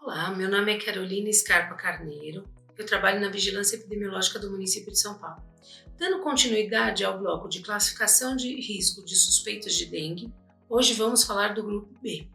Olá, meu nome é Carolina Scarpa Carneiro, eu trabalho na Vigilância Epidemiológica do município de São Paulo. Dando continuidade ao bloco de classificação de risco de suspeitos de dengue, hoje vamos falar do grupo B.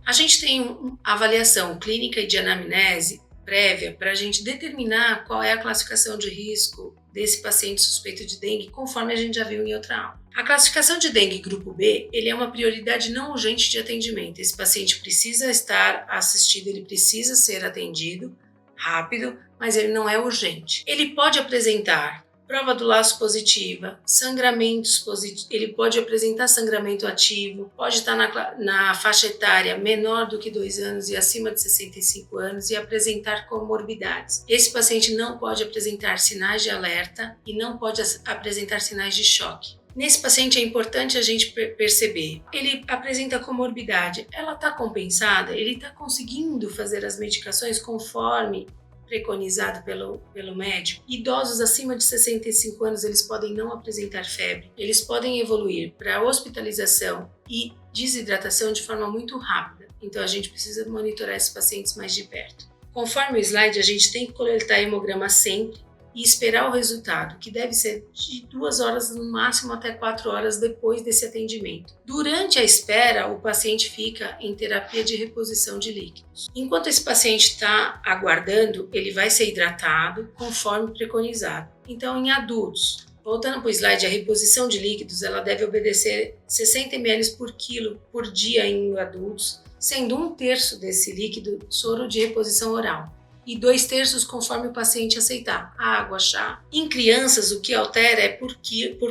A gente tem uma avaliação clínica e de anamnese prévia para a gente determinar qual é a classificação de risco desse paciente suspeito de dengue, conforme a gente já viu em outra aula. A classificação de dengue grupo B, ele é uma prioridade não urgente de atendimento. Esse paciente precisa estar assistido, ele precisa ser atendido rápido, mas ele não é urgente. Ele pode apresentar prova do laço positiva, sangramentos positivos, ele pode apresentar sangramento ativo, pode estar na faixa etária menor do que 2 anos e acima de 65 anos e apresentar comorbidades. Esse paciente não pode apresentar sinais de alerta e não pode apresentar sinais de choque. Nesse paciente é importante a gente perceber, ele apresenta comorbidade, ela está compensada, ele está conseguindo fazer as medicações conforme preconizado pelo médico. Idosos acima de 65 anos, eles podem não apresentar febre, eles podem evoluir para hospitalização e desidratação de forma muito rápida, então a gente precisa monitorar esses pacientes mais de perto. Conforme o slide, a gente tem que coletar hemograma sempre e esperar o resultado, que deve ser de 2 horas, no máximo até 4 horas depois desse atendimento. Durante a espera, o paciente fica em terapia de reposição de líquidos. Enquanto esse paciente está aguardando, ele vai ser hidratado conforme preconizado. Então, em adultos, voltando para o slide, a reposição de líquidos ela deve obedecer 60 ml por quilo por dia em adultos, sendo 1/3 desse líquido soro de reposição oral e 2/3 conforme o paciente aceitar, água, chá. Em crianças, o que altera é por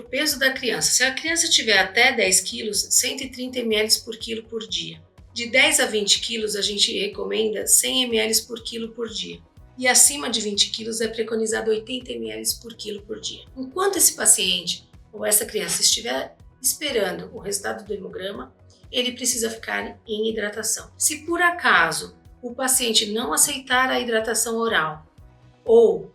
peso da criança. Se a criança tiver até 10 quilos, 130 ml por quilo por dia. De 10 a 20 quilos, a gente recomenda 100 ml por quilo por dia. E acima de 20 quilos é preconizado 80 ml por quilo por dia. Enquanto esse paciente ou essa criança estiver esperando o resultado do hemograma, ele precisa ficar em hidratação. Se por acaso o paciente não aceitar a hidratação oral ou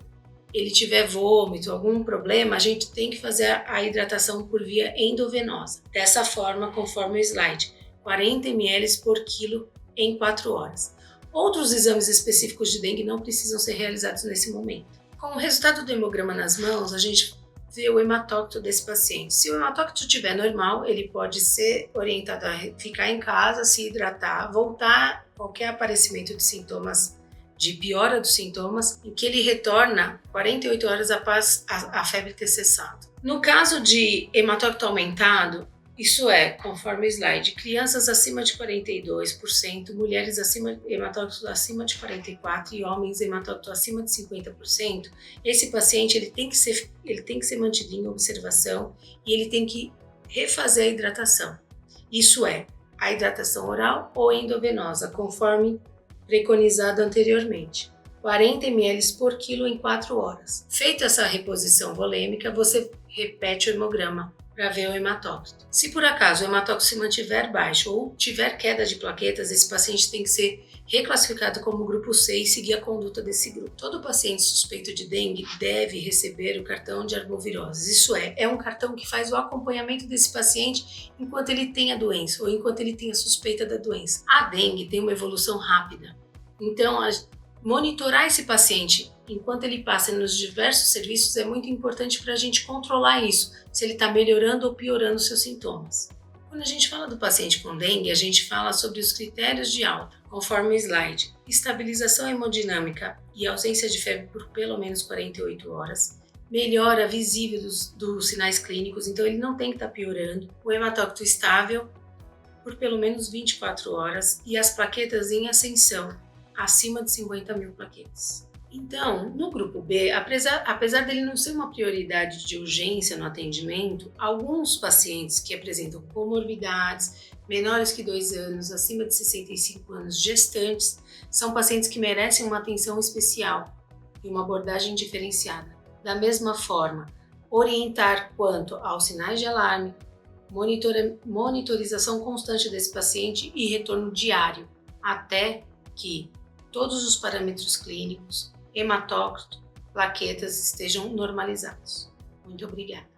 ele tiver vômito, algum problema, a gente tem que fazer a hidratação por via endovenosa. Dessa forma, conforme o slide, 40 ml por quilo em 4 horas. Outros exames específicos de dengue não precisam ser realizados nesse momento. Com o resultado do hemograma nas mãos, a gente vê o hematócrito desse paciente. Se o hematócrito estiver normal, ele pode ser orientado a ficar em casa, se hidratar, voltar qualquer aparecimento de sintomas, de piora dos sintomas, em que ele retorna 48 horas após a febre ter cessado. No caso de hematócrito aumentado, isso é, conforme o slide, crianças acima de 42%, mulheres hematócrito acima de 44% e homens hematócrito acima de 50%, esse paciente ele tem que ser mantido em observação e ele tem que refazer a hidratação. Isso é, a hidratação oral ou endovenosa, conforme preconizado anteriormente. 40 ml por quilo em 4 horas. Feita essa reposição volêmica, você repete o hemograma para ver o hematócrito. Se por acaso o hematócrito se mantiver baixo ou tiver queda de plaquetas, esse paciente tem que ser reclassificado como grupo C e seguir a conduta desse grupo. Todo paciente suspeito de dengue deve receber o cartão de arbovirose. Isso é um cartão que faz o acompanhamento desse paciente enquanto ele tem a doença ou enquanto ele tem a suspeita da doença. A dengue tem uma evolução rápida, então monitorar esse paciente enquanto ele passa nos diversos serviços é muito importante para a gente controlar isso, se ele está melhorando ou piorando seus sintomas. Quando a gente fala do paciente com dengue, a gente fala sobre os critérios de alta, conforme o slide: estabilização hemodinâmica e ausência de febre por pelo menos 48 horas, melhora visível dos sinais clínicos, então ele não tem que estar piorando, o hematócrito estável por pelo menos 24 horas e as plaquetas em ascensão, acima de 50 mil plaquetas. Então, no grupo B, apesar dele não ser uma prioridade de urgência no atendimento, alguns pacientes que apresentam comorbidades, menores que 2 anos, acima de 65 anos, gestantes, são pacientes que merecem uma atenção especial e uma abordagem diferenciada. Da mesma forma, orientar quanto aos sinais de alarme, monitorização constante desse paciente e retorno diário, até que todos os parâmetros clínicos, hematócrito, plaquetas estejam normalizados. Muito obrigada.